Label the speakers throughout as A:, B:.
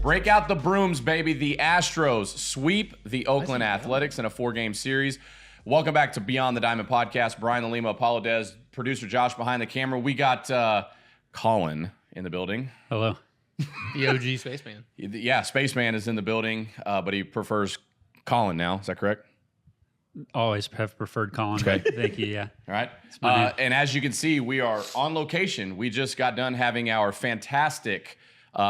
A: Break out the brooms, baby. The Astros sweep the Oakland Athletics in a 4-game series. Welcome back to Beyond the Diamond podcast. Brian the Lima, Apollo Des, producer Josh behind the camera. We got Collin in the building.
B: Hello.
C: The OG Spaceman.
A: Yeah, Spaceman is in the building, but he prefers Collin now. Is that correct?
B: Always have preferred Collin.
A: Okay.
B: Thank you, yeah.
A: All right. And as you can see, we are on location. We just got done having our fantastic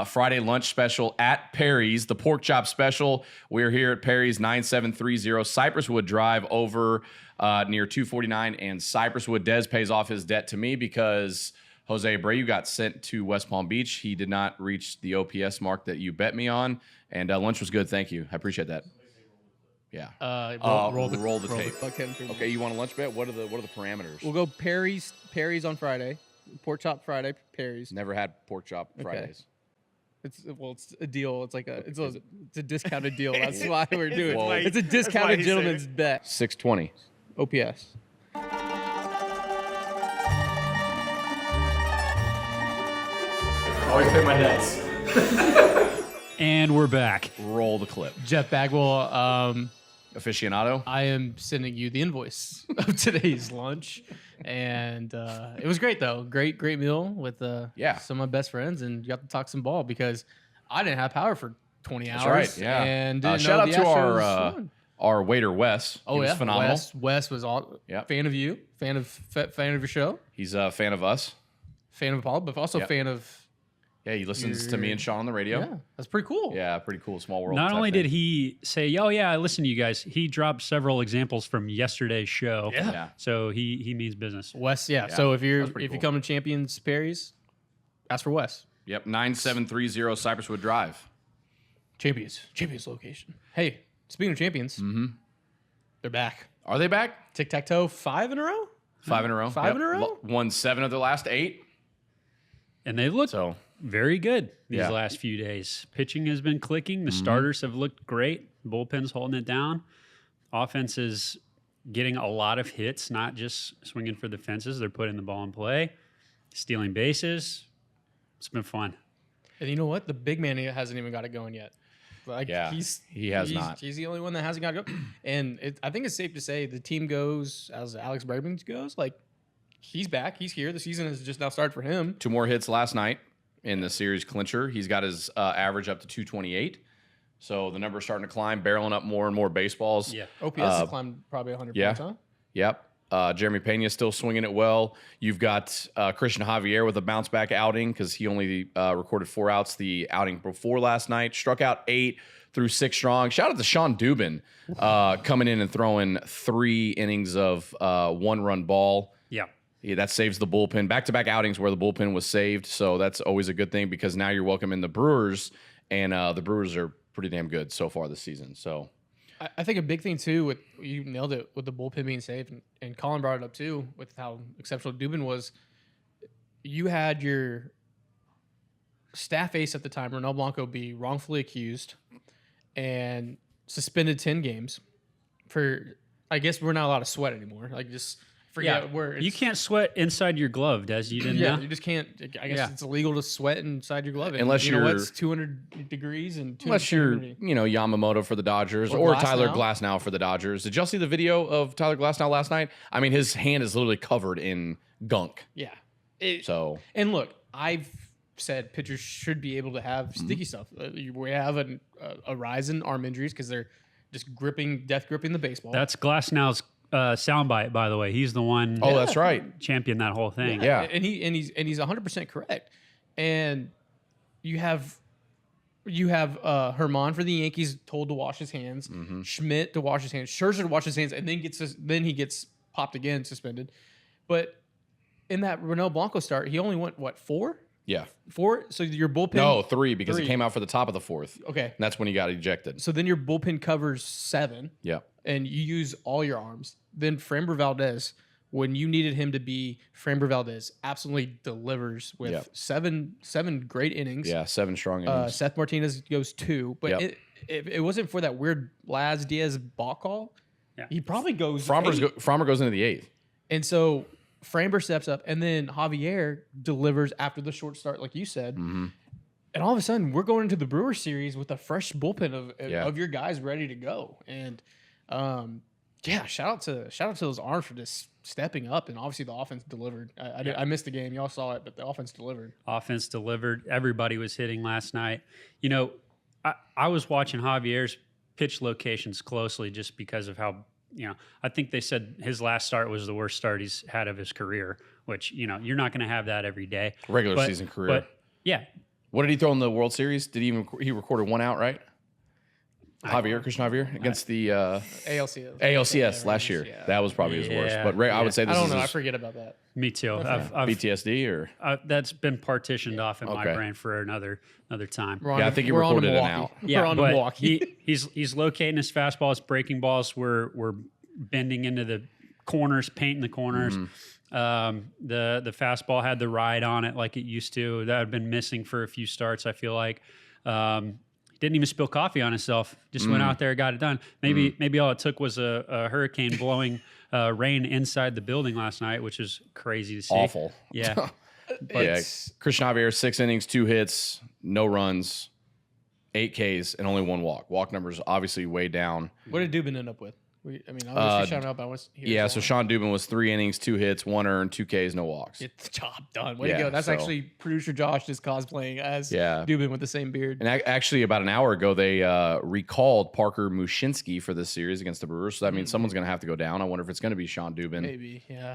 A: Friday lunch special at Perry's, the pork chop special. We're here at Perry's, 9730 Cypresswood Drive over near 249 and Cypresswood. Des pays off his debt to me because Jose Abreu got sent to West Palm Beach. He did not reach the OPS mark that you bet me on, and lunch was good. Thank you. I appreciate that. Yeah. Roll the tape. Okay, you want a lunch bet? What are the parameters?
C: We'll go Perry's on Friday. Pork chop Friday, Perry's.
A: Never had pork chop Fridays.
C: It's a deal. It's like it's a discounted deal. That's why we're doing it. It's a
D: That's
C: discounted
D: why
C: gentleman's bet.
A: 620.
C: OPS.
D: Always pay my debts.
B: And we're back.
A: Roll the clip.
C: Jeff Bagwell,
A: Aficionado.
C: I am sending you the invoice of today's lunch. And it was great, though. Great meal with some of my best friends. And you got to talk some ball because I didn't have power for 20 hours.
A: That's right, yeah.
C: And
A: Shout out to our waiter, Wes. He was phenomenal.
C: Wes was fan of you, fan of your show.
A: He's a fan of us.
C: Fan of Apollo, but also fan of...
A: Yeah, he listens to me and Sean on the radio.
C: Yeah, that's pretty cool.
A: Yeah, pretty cool. Small world.
B: Not only did he say, "Oh yeah, I listen to you guys," he dropped several examples from yesterday's show.
A: Yeah.
B: So he means business.
C: Wes, yeah. So if you come to Champions Perry's, ask for Wes.
A: Yep, 9730 Cypresswood Drive.
C: Champions location. Hey, speaking of champions, they're back.
A: Are they back?
C: Tic-tac-toe, 5 in a row?
A: 5 in a row.
C: Five in a row?
A: Won 7 of their last 8.
B: And they look very good these
A: Yeah.
B: last few days. Pitching has been clicking. The starters have looked great. Bullpen's holding it down. Offense is getting a lot of hits, not just swinging for the fences. They're putting the ball in play, stealing bases. It's been fun.
C: And you know what? The big man hasn't even got it going yet. Like
A: he has not.
C: He's the only one that hasn't got it going. And I think it's safe to say the team goes as Alex Bregman goes. Like, he's back. He's here. The season has just now started for him.
A: 2 more hits last night in the series clincher. He's got his average up to 228. So the number's starting to climb, barreling up more and more baseballs.
C: Yeah. OPS has climbed probably 100 points, huh?
A: Yep. Jeremy Pena's still swinging it well. You've got Christian Javier with a bounce-back outing because he only recorded 4 outs the outing before last night. Struck out 8 through 6 strong. Shout out to Sean Dubin coming in and throwing 3 innings of 1-run ball. Yeah, that saves the bullpen. Back-to-back outings where the bullpen was saved, so that's always a good thing because now you're welcoming the Brewers, and the Brewers are pretty damn good so far this season. So,
C: I think a big thing too, you nailed it with the bullpen being saved, and Collin brought it up too with how exceptional Dubin was. You had your staff ace at the time, Ronel Blanco, be wrongfully accused and suspended 10 games for. I guess we're not allowed to sweat anymore. Like just. Forget where
B: you can't sweat inside your glove, Des. You didn't know?
C: You just can't. I guess it's illegal to sweat inside your glove.
A: Unless
C: you know it's 200 degrees and 200
A: unless you're, Yamamoto for the Dodgers or Tyler Glasnow for the Dodgers. Did y'all see the video of Tyler Glasnow last night? I mean, his hand is literally covered in gunk.
C: Yeah. And look, I've said pitchers should be able to have sticky stuff. We have a rise in arm injuries because they're just death gripping the baseball.
B: That's Glasnow's soundbite, by the way. He's the one.
A: Oh, that's right.
B: Championed that whole thing.
A: Yeah.
C: And he's 100% correct. And you have Herman for the Yankees told to wash his hands, Schmidt to wash his hands, Scherzer to wash his hands, and then he gets popped again, suspended. But in that Ronel Blanco start, he only went 4?
A: Yeah.
C: 4? So your bullpen...
A: No, 3 because he came out for the top of the 4th.
C: Okay.
A: And that's when he got ejected.
C: So then your bullpen covers 7.
A: Yeah. And
C: you use all your arms. Then Framber Valdez, when you needed him to be Framber Valdez, absolutely delivers with seven great innings.
A: Yeah, 7 strong innings.
C: Seth Martinez goes 2. But if it wasn't for that weird Laz Diaz balk call, he probably goes
A: Framber goes into the 8th.
C: And so Framber steps up, and then Javier delivers after the short start, like you said. And all of a sudden, we're going into the Brewers series with a fresh bullpen
A: Yeah.
C: of your guys ready to go. And shout out to those arms for just stepping up. And obviously, the offense delivered. I missed the game, y'all saw it, but the offense delivered.
B: Offense delivered. Everybody was hitting last night. You know, I was watching Javier's pitch locations closely just because of how, you know, I think they said his last start was the worst start he's had of his career, which, you know, you're not going to have that every day.
A: Regular season career.
B: But yeah.
A: What did he throw in the World Series? Did he recorded one out, right? Christian Javier against the ALCS last year.
C: Yeah.
A: That was probably his worst. But I would say this
C: I don't
A: is
C: know. I
A: his
C: forget about that.
B: Me too. I've
A: PTSD or
B: that's been partitioned off in my
A: Okay.
B: brain for another time.
A: I think he recorded an out.
C: We're on to
B: but
C: Milwaukee.
B: he's locating his fastball. His breaking balls were bending into the corners, painting the corners. The fastball had the ride on it like it used to. That had been missing for a few starts, I feel like. Didn't even spill coffee on himself. Just went out there, got it done. Maybe all it took was a hurricane blowing rain inside the building last night, which is crazy to see.
A: Awful.
B: Yeah.
A: Christian Javier, 6 innings, 2 hits, no runs, 8 Ks, and only 1 walk. Walk numbers obviously way down.
C: What did Dubin end up with? Obviously, shout out. I want to hear his
A: So
C: line.
A: Sean Dubin was 3 innings, 2 hits, 1 earned, 2 Ks, no walks.
C: Get the job done. Way
A: Yeah,
C: to go. That's
A: so-
C: actually producer Josh just cosplaying as Dubin with the same beard.
A: And actually, about an hour ago, they recalled Parker Mushinski for this series against the Brewers. So that means someone's going to have to go down. I wonder if it's going to be Sean Dubin.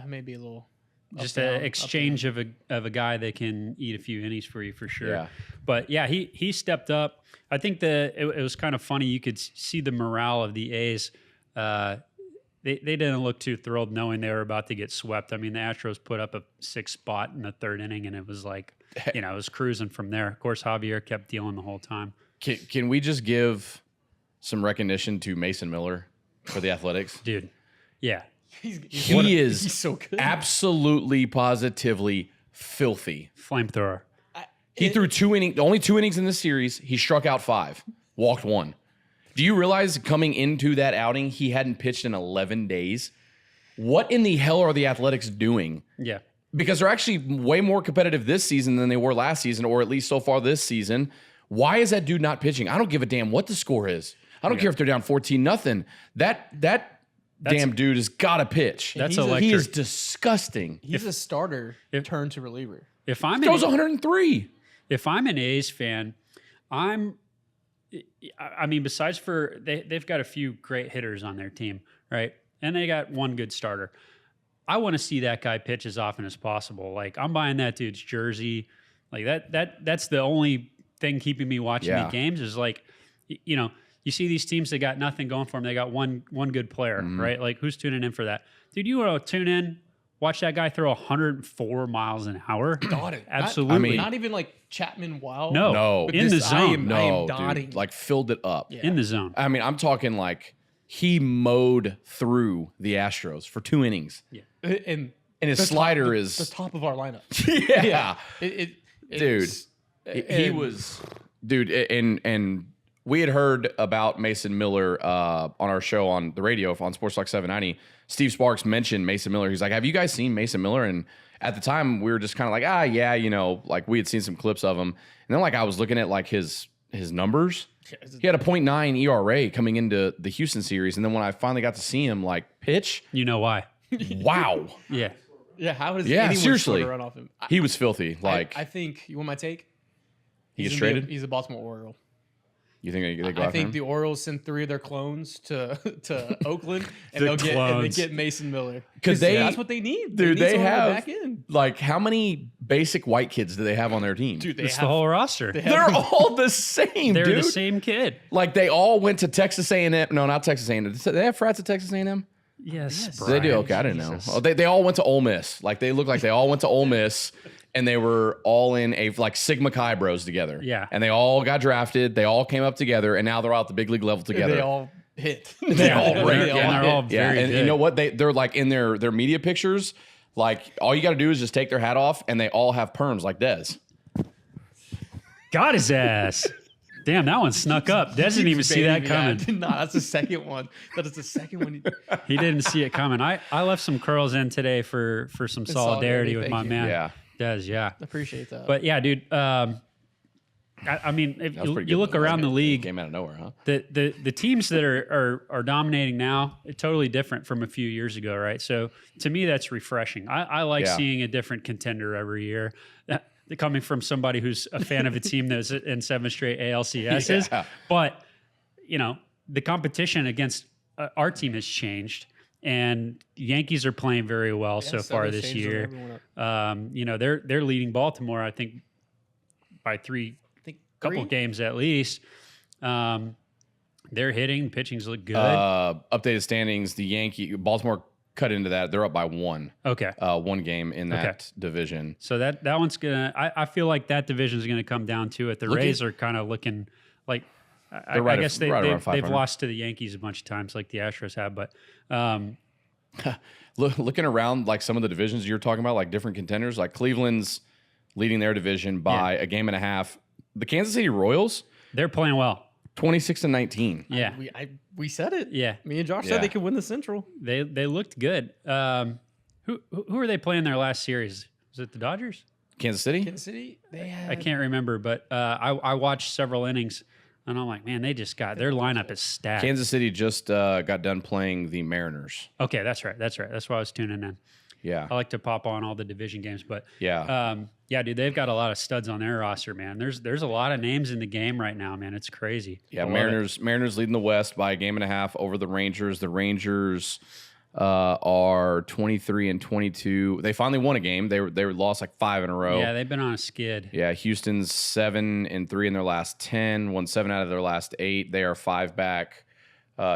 C: Maybe a little.
B: Just
C: up, down,
B: an
C: up,
B: exchange of a guy that can eat a few innings for you for sure.
A: Yeah.
B: But yeah, he stepped up. I think it was kind of funny. You could see the morale of the A's. They didn't look too thrilled knowing they were about to get swept. I mean, the Astros put up a 6th spot in the 3rd inning, and it was like, you know, it was cruising from there. Of course, Javier kept dealing the whole time.
A: Can we just give some recognition to Mason Miller for the Athletics?
B: Dude, yeah.
C: He's so good.
A: Absolutely, positively filthy.
B: Flamethrower.
A: He threw only 2 innings in this series. He struck out 5, walked 1. Do you realize coming into that outing, he hadn't pitched in 11 days? What in the hell are the Athletics doing?
B: Yeah.
A: Because they're actually way more competitive this season than they were last season, or at least so far this season. Why is that dude not pitching? I don't give a damn what the score is. I don't care if they're down 14-0. That damn dude has got to pitch.
B: That's
A: He
B: electric.
A: is disgusting.
C: He's a starter turned to reliever.
B: If I'm
A: Throws 103.
B: If I'm an A's fan, I mean, besides they've got a few great hitters on their team, right? And they got one good starter. I want to see that guy pitch as often as possible. Like, I'm buying that dude's jersey. Like that's the only thing keeping me watching the games is like, you know, you see these teams that got nothing going for them. They got one good player, right? Like, who's tuning in for that? Dude, you want to tune in, watch that guy throw 104 miles an hour? Absolutely.
C: Not even like Chapman Wow.
B: No.
C: But
B: In the
C: this- I
B: zone.
C: am dotting.
A: dude, like filled it up.
C: Yeah.
B: In the zone.
A: I mean, I'm talking like he mowed through the Astros for 2 innings.
B: Yeah.
C: And
A: his
C: the
A: slider
C: top,
A: is
C: the top of our lineup.
A: yeah. Dude, he
C: and-
A: was dude, and we had heard about Mason Miller on our show on the radio on Sports Talk 790. Steve Sparks mentioned Mason Miller. He's like, "Have you guys seen Mason Miller?" And at the time, we were just kind of like, yeah, you know, like we had seen some clips of him. And then like I was looking at like his numbers. He had a .9 ERA coming into the Houston series, and then when I finally got to see him like pitch,
B: You know why?
A: wow,
B: Yeah.
C: Yeah, how does
A: Yeah,
C: anyone
A: seriously.
C: sort of run off him?
A: he was filthy. Like
C: I think you want my take?
A: he gets
C: He's gonna be
A: traded.
C: He's a Baltimore Oriole.
A: You think they go
C: I
A: after
C: think
A: him?
C: the Orioles send 3 of their clones to Oakland, and
B: The
C: they
B: clones.
C: get Mason Miller.
A: 'Cause they-
C: that's what they need.
A: Dude,
C: need
A: they
C: someone on the
A: have
C: back end.
A: like how many basic white kids do they have on their team?
C: Dude, they
B: It's the
C: have,
B: whole roster.
C: they
A: They're
C: have
A: all the same,
B: They're
A: dude.
B: the same kid.
A: Like they all went to Texas A&M. No, not Texas A&M. Do they have frats at Texas A&M?
B: Yes.
A: They do. Okay, I didn't know. Oh, they all went to Ole Miss. Like they look like they all went to Ole Miss, and they were all in a like Sigma Chi Bros together.
B: Yeah.
A: and they all got drafted. They all came up together, and now they're all at the big league level together.
C: They all hit.
A: They all
B: and
A: rake.
B: they're,
A: Yeah.
B: and they're all
A: Yeah,
B: very
A: and
B: good.
A: you know what? They're like in their media pictures. Like all you got to do is just take their hat off, and they all have perms like Dez.
B: Got his ass. Damn, that one snuck up. Des didn't even see that
C: Baby, I
B: coming.
C: did not. That's the second one. That is the second one.
B: He didn't see it coming. I left some curls in today for some solidarity with
C: thank
B: my
C: you.
B: man.
A: Yeah.
B: Des, yeah.
C: Appreciate that.
B: But yeah, dude, I mean, if
A: That was pretty
B: you
A: good.
B: look around the league,
A: Came out of nowhere, huh?
B: the teams that are dominating now are totally different from a few years ago, right? So to me, that's refreshing. I like seeing a different contender every year. Coming from somebody who's a fan of a team that's in 7 straight ALCSs,
A: Yeah.
B: but the competition against our team has changed. And Yankees are playing very well so far this year. They're leading Baltimore, I think, by couple games at least. They're hitting, pitching's look good.
A: Updated standings: Baltimore cut into that. They're up by 1.
B: Okay,
A: 1 game in that division.
B: so that one's gonna. I feel like that division's gonna come down to it. The Rays are kind of looking like. I guess they've lost to the Yankees a bunch of times, like the Astros have, but.
A: Looking around, like some of the divisions you're talking about, like different contenders, like Cleveland's leading their division by a game and a half. The Kansas City Royals,
B: they're playing well.
A: 26-19.
B: Yeah,
C: We said it.
B: yeah.
C: Me and Josh said they could win the Central.
B: They looked good. Who are they playing their last series? Was it the Dodgers?
A: Kansas City?
C: Kansas City,
B: I can't remember, but I watched several innings, and I'm like, man, they just got their lineup is stacked.
A: Kansas City just got done playing the Mariners.
B: Okay, that's right. That's why I was tuning in.
A: Yeah.
B: I like to pop on all the division games, but
A: Yeah.
B: dude, they've got a lot of studs on their roster, man. There's a lot of names in the game right now, man. It's crazy.
A: Yeah, Mariners leading the West by a game and a half over the Rangers. The Rangers are 23-22. They finally won a game. They were lost like 5 in a row.
B: Yeah, they've been on a skid.
A: Yeah, Houston's 7-3 in their last 10, won 7 out of their last 8. They are 5 back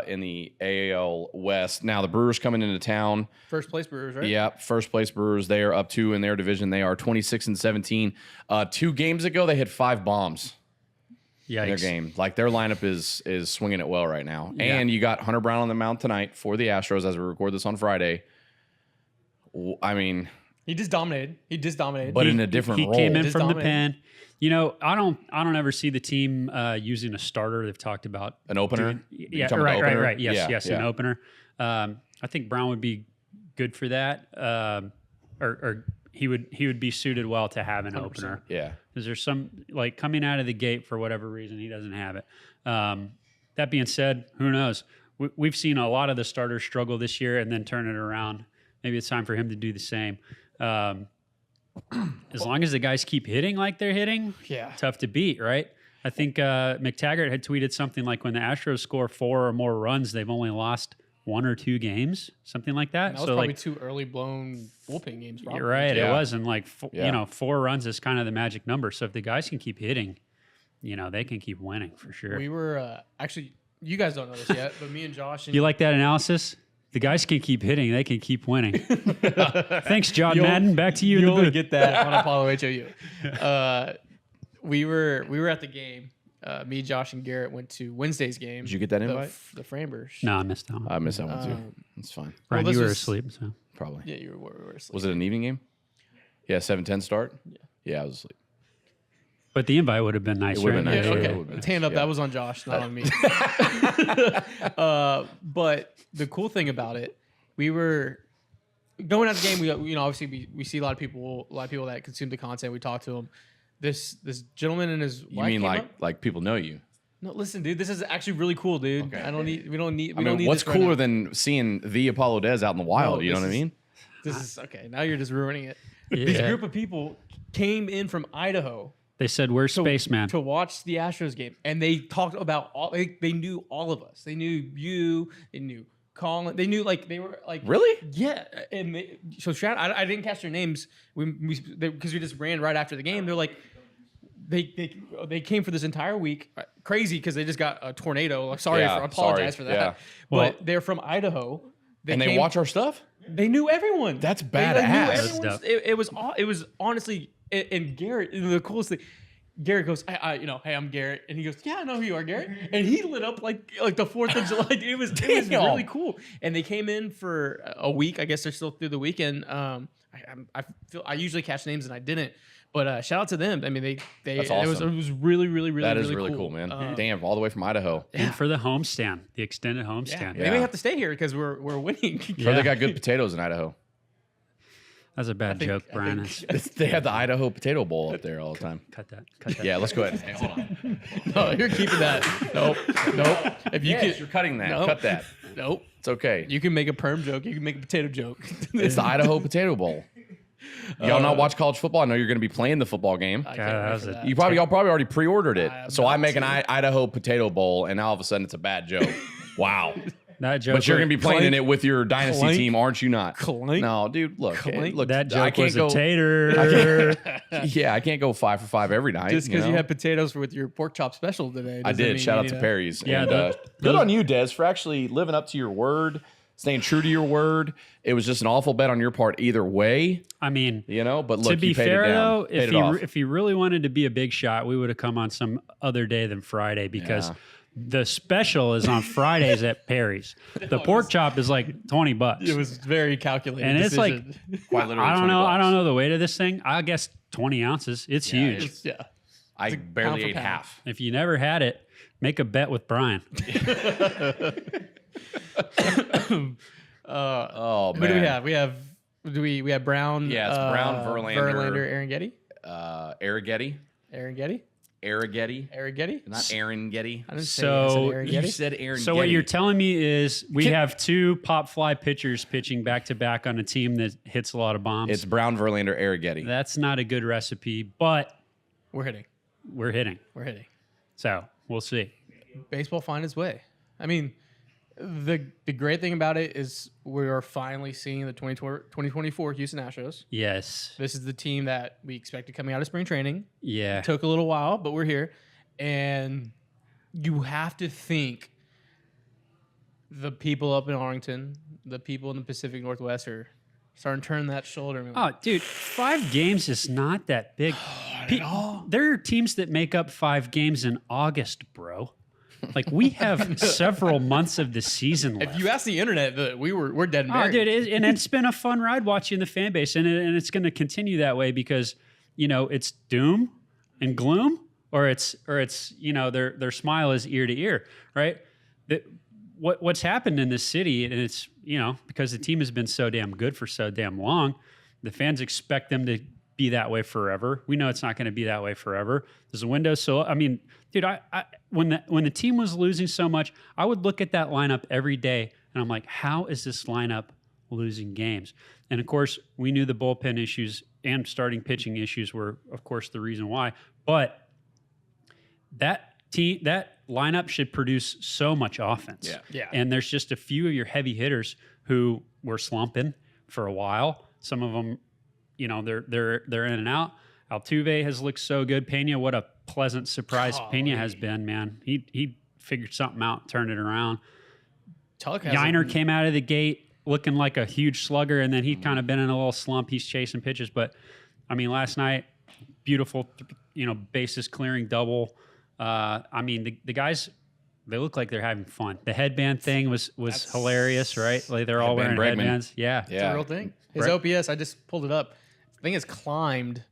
A: in the AL West. Now the Brewers coming into town.
C: First place Brewers, right?
A: Yeah, first place Brewers. They are up 2 in their division. They are 26-17. 2 games ago, they had 5 bombs in their
B: Yikes.
A: game. Like their lineup is swinging it well right now.
B: Yeah.
A: And you got Hunter Brown on the mound tonight for the Astros as we record this on Friday. I mean,
C: He just dominated.
A: but in a different role.
B: He came in
C: Just
B: from the
C: dominated.
B: pen. I don't ever see the team using a starter. They've talked about
A: An opener?
B: Yeah,
A: talking about opener?
B: right. Yes,
A: Yeah.
B: an opener. I think Brown would be good for that, or he would be suited well to have an opener.
A: Yeah.
B: Because there's some like coming out of the gate for whatever reason he doesn't have it. That being said, who knows? We've seen a lot of the starters struggle this year and then turn it around. Maybe it's time for him to do the same. As long as the guys keep hitting like they're hitting, tough to beat, right? I think McTaggart had tweeted something like when the Astros score 4 or more runs, they've only lost 1 or 2 games, something like that.
C: That was probably 2 early blown bullpen games. Probably.
B: You're right.
A: Yeah.
B: It was, and like
A: 4
B: 4 runs is kind of the magic number. So if the guys can keep hitting, they can keep winning for sure.
C: We were actually, you guys don't know this yet, but me and Josh. And
B: You like that analysis? The guys can keep hitting; they can keep winning. Thanks, John Madden. Back to you.
C: You
B: in the
C: only
B: booth.
C: get that on Apollo HOU. We were at the game. Me, Josh, and Garrett went to Wednesday's game.
A: Did you get that invite?
C: The Frambers.
B: No, I missed that one.
A: I missed that one too. It's fine.
B: Ryan,
C: this
B: you were
C: was-
B: asleep. So
A: Probably.
C: Yeah, you were asleep.
A: Was it an evening game? Yeah, 7:10 start? Yeah, I was asleep.
B: but the invite would have been nice.
A: It would have been
B: right?
A: nice.
C: Yeah,
A: Yeah,
C: okay.
A: it would've been
C: Let's hand up.
A: nice.
C: That was on Josh, not on me. But the cool thing about it, we were going at the game. We obviously we see a lot of people that consume the content. We talk to them. This gentleman and his
A: You
C: wife
A: mean
C: came up.
A: like people know you?
C: No, listen, dude. This is actually really cool, dude.
A: Okay.
C: We don't need.
A: I mean, what's
C: this right
A: cooler
C: now.
A: than seeing the Apollo Des out in the wild?
C: No,
A: you know
C: this
A: what I
C: is-
A: mean?
C: This is okay. Now you're just ruining it. This
B: Yeah.
C: group of people came in from Idaho
B: They said, "Where's Spaceman?"
C: to watch the Astros game, and they talked about all. They knew all of us. They knew you. They knew Collin. They knew they were like
A: Really?
C: Yeah. And so shout. I didn't catch their names because we just ran right after the game. They're like. They came for this entire week. Crazy because they just got a tornado. I apologize for that.
A: Yeah.
C: But
B: Well-
C: they're from Idaho.
A: They
C: came-
A: watch our stuff?
C: They knew everyone.
A: That's
C: They, like, knew
A: badass.
C: everyone's-
B: That's dope.
C: it was honestly, and Garrett, the coolest thing. Garrett goes, hey, I'm Garrett, and he goes, yeah, I know who you are, Garrett, and he lit up like the 4th of July. It was really cool, and they came in for a week. I guess they're still through the weekend. I usually catch names and I didn't, but shout out to them. I mean, they
A: That's
C: it
A: awesome.
C: was really, really, really,
A: That is
C: really
A: really cool, man.
C: Um,
A: Damn, all the way from Idaho.
B: And for the homestand, the extended
C: Yeah.
B: homestand.
C: They may have to stay here because we're winning.
A: Or they got good potatoes in Idaho.
B: That's a bad joke, Brian.
A: They have the Idaho Potato Bowl up there all the time.
B: Cut that. Cut that.
A: Yeah, let's go ahead. Hey, hold on.
C: No, you're keeping that. Nope. If you
A: Yes, you're cutting that.
C: Nope.
A: Cut that.
C: nope.
A: It's okay.
C: You can make a perm joke. You can make a potato joke.
A: It's the Idaho Potato Bowl. Y'all not watch college football? I know you're going to be playing the football game.
C: I
B: God,
C: can't
B: that
C: wait
B: was
C: for
B: a-
C: that.
A: Y'all probably already pre-ordered it.
C: I have
A: So I
C: not
A: make an
C: seen
A: Idaho Potato Bowl, and now all of a sudden it's a bad joke. Wow.
B: That joke.
A: But you're going to be playing in it with your dynasty
C: Clank.
A: team, aren't you not?
C: Clank.
A: No, dude, look.
C: Clank.
A: Look,
B: that
A: I
B: joke
A: can't
B: was
A: go,
B: a tater.
A: Yeah, I can't go 5 for 5 every night.
C: Just because you
A: know?
C: had potatoes with your pork chop special today.
A: I
C: doesn't
A: did.
C: mean
A: Shout
C: you
A: out
C: need
A: to Perry's.
B: Yeah,
A: And, good
B: those-
A: on you, Des, for actually living up to your word, staying true to your word. It was just an awful bet on your part either way,
B: I mean,
A: but look,
B: to be
A: you paid
B: fair
A: it down.
B: though,
A: Paid it off.
B: if he really wanted to be a big shot, we would have come on some other day than Friday because
A: Yeah.
B: the special is on Fridays at Perry's. The pork chop is like $20,
C: It was very calculated.
B: and it's like
C: decision.
A: Quite literally
B: I don't know. I
A: $20.
B: don't know the weight of this thing. I guess 20 ounces. It's huge.
C: It's- yeah.
A: I
C: It's a
A: barely
C: pound for
A: ate
C: pound.
A: half.
B: If you never had it, make a bet with Brian.
A: Oh,
C: Who
A: man.
C: do we have? We have Brown.
A: Yeah, it's Brown, Verlander.
C: Aaron Getty.
A: Arroghetti.
C: Aaron Getty.
A: Arroghetti.
C: Aaron Getty.
A: Not Aaron Getty.
C: I didn't say
B: So
C: I said Aaron
A: You
C: Getty.
A: said Aaron
B: So
A: Getty.
B: what you're telling me is we
C: Can-
B: have two pop fly pitchers pitching back to back on a team that hits a lot of bombs.
A: It's Brown, Verlander, Arroghetti.
B: That's not a good recipe, but
C: We're hitting.
B: we're hitting.
C: We're hitting.
B: So we'll see.
C: Baseball find its way. I mean, the great thing about it is we are finally seeing the 2024 Houston Astros.
B: Yes.
C: This is the team that we expected coming out of spring training.
B: Yeah.
C: Took a little while, but we're here. And you have to think the people up in Arlington, the people in the Pacific Northwest are starting to turn that shoulder. And
B: Oh, dude, 5 games is not that big. There are teams that make up 5 games in August, bro. Like we have several months of the season left.
C: if you ask the internet, we're dead and
B: Oh,
C: buried.
B: dude, and it's been a fun ride watching the fan base, and it's going to continue that way because it's doom and gloom, or it's their smile is ear to ear, right? What's happened in this city, and it's because the team has been so damn good for so damn long, the fans expect them to be that way forever. We know it's not going to be that way forever. There's a window, so I mean, dude, I when the team was losing so much, I would look at that lineup every day, and I'm like, how is this lineup losing games? And of course, we knew the bullpen issues and starting pitching issues were, of course, the reason why. But that lineup should produce so much offense.
A: Yeah.
C: Yeah.
B: And there's just a few of your heavy hitters who were slumping for a while. Some of them, they're in and out. Altuve has looked so good. Pena, what a pleasant surprise Pena has been, man. He figured something out, turned it around.
C: Tuck
B: Yiner came out of the gate looking like a huge slugger, and then he'd kind of been in a little slump. He's chasing pitches, but I mean, last night, beautiful, bases clearing double. I mean, the guys, they look like they're having fun. The headband thing was hilarious, right? Like they're all wearing
A: Headband Bregman.
B: headbands. Yeah.
C: It's a real thing. His OPS, I just pulled it up. I think it's climbed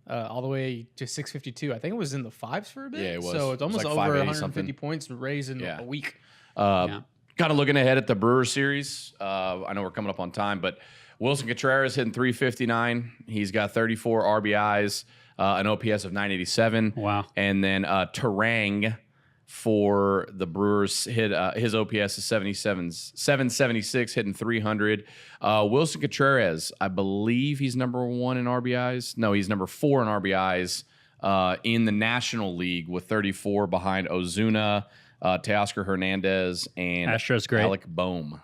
C: all the way to 652. I think it was in the 5s for a bit.
A: Yeah, it was.
C: So it's
A: It was
C: almost
A: like
C: over
A: 580
C: 150
A: something.
C: points raised in
A: Yeah.
C: a week.
B: Yeah.
A: Kind of looking ahead at the Brewers series. I know we're coming up on time, but Wilson Contreras hitting 359. He's got 34 RBIs, an OPS of 987.
B: Wow.
A: And then Terang for the Brewers hit his OPS is 776, hitting 300. Wilson Contreras, I believe he's number 1 in RBIs. No, he's number 4 in RBIs in the National League with 34 behind Ozuna, Teoscar Hernandez, and
B: Astros great.
A: Alec Boehm.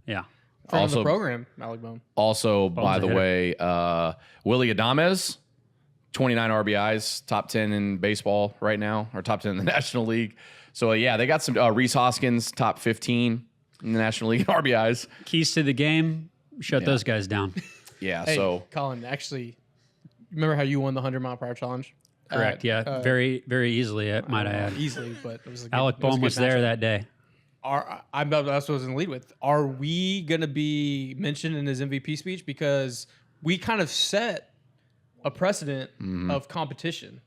B: Yeah.
C: From
A: Also-
C: the program, Alec Bone.
A: Also, by
B: a
A: the
B: hitter.
A: way, Willie Adames, 29 RBIs, top 10 in baseball right now, or top 10 in the National League. So, yeah, they got some Reese Hoskins, top 15 in the National League in RBIs.
B: Keys to the game, shut those guys down.
A: Yeah,
C: Hey,
A: so
C: Colin, actually, remember how you won the 100-mile-per-hour challenge?
B: Correct. Yeah. Very, very easily, might I add.
C: Easily, but it was a good,
B: Alec
C: it was a
B: Boehm
C: good
B: was there
C: matchup.
B: that day.
C: That's what I was going to lead with. Are we going to be mentioned in his MVP speech? Because we kind of set a precedent of competition.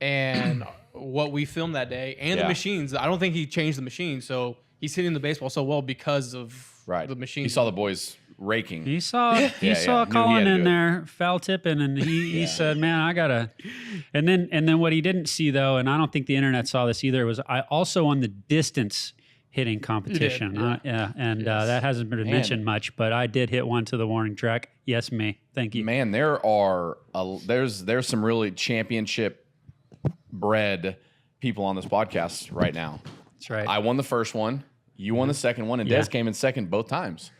C: And what we filmed that day and the
A: Yeah.
C: machines, I don't think he changed the machine. So he's hitting the baseball so well because of
A: right.
C: the machines.
A: He saw the boys raking.
B: He saw
A: Yeah,
B: he saw
A: knew he
B: Collin
A: had to
B: in
A: do it.
B: there foul tipping, and he said, "Man, I gotta." And then what he didn't see though, and I don't think the internet saw this either, was I also won the distance hitting competition. That hasn't been mentioned much, but I did hit one to the warning track. Yes, me. Thank you.
A: Man, there's some really championship bred people on this podcast right now.
B: That's right.
A: I won the first one. You won the second one, and
B: Yeah.
A: Des came in second both times.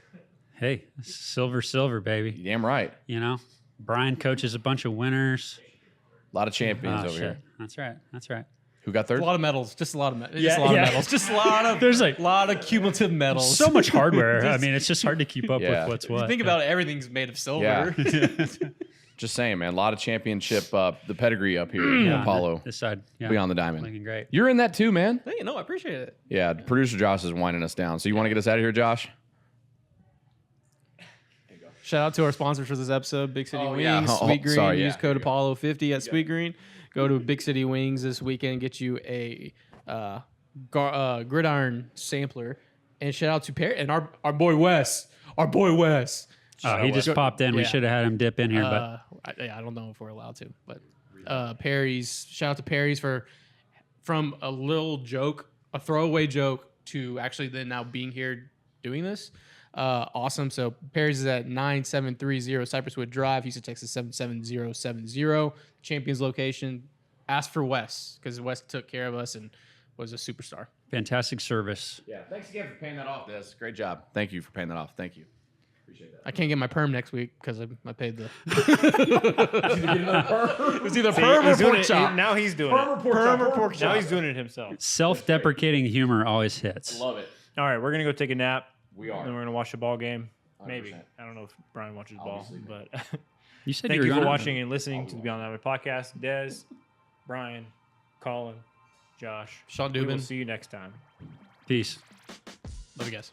B: Hey, silver, baby.
A: Damn right.
B: You know, Brian coaches a bunch of winners.
A: A lot of champions over here.
B: That's right.
A: Who got third?
C: A lot of medals. Just a lot of medals.
B: Yeah,
C: Just a lot
B: yeah.
C: of medals. Just a lot of.
B: There's like
C: lot of cumulative medals.
B: so much hardware. I mean, it's just hard to keep up
A: Yeah.
B: with what's
C: If you
B: what.
C: think about it, everything's made of silver.
A: Yeah. Just saying, man. A lot of championship, the pedigree up here in Apollo.
B: This side, yeah,
A: Beyond the diamond.
B: looking great.
A: You're in that too, man.
C: Hey, no, I appreciate it.
A: Yeah, producer Josh is winding us down. So you want to get us out of here, Josh?
C: Shout out to our sponsors for this episode, Big City Wings,
A: yeah.
C: Sweet Green.
A: Sorry,
C: Use
A: yeah.
C: code Apollo50 at Sweet Green. Go to Big City Wings this weekend, get you a gridiron sampler. And shout out to Perry and our boy Wes. Our boy Wes.
B: Oh, he just popped in. We
C: Yeah.
B: should have had him dip in here, but
C: I don't know if we're allowed to, but Perry's, shout out to Perry's from a little joke, a throwaway joke, to actually then now being here doing this. Awesome. So Perry's is at 9730 Cypresswood Drive. Houston, Texas 77070. Champions location. Ask for Wes because Wes took care of us and was a superstar.
B: fantastic service.
A: Yeah. Thanks again for paying that off, Des. Great job. Thank you for paying that off. Thank you. Appreciate that.
C: I can't get my perm next week because I paid the. It's either
D: See,
C: perm or
D: he's doing
C: pork
D: it-
C: chop.
D: Now he's doing it.
C: Perm or pork
D: Now
C: chop.
D: he's doing it himself.
B: Self-deprecating humor always hits.
A: Love it.
D: All right, we're gonna go take a nap.
A: We are.
D: And we're gonna watch the ball game. Maybe
A: 100%.
D: I don't know if Brian watches ball,
A: Obviously.
D: but
B: You said
D: thank
B: you
D: you
B: were
D: for
B: gonna-
D: watching and listening to the Beyond That Way podcast. Des, Brian, Colin, Josh.
C: Sean
D: We will
C: Dubin.
D: see you next time.
B: Peace.
C: Love you guys.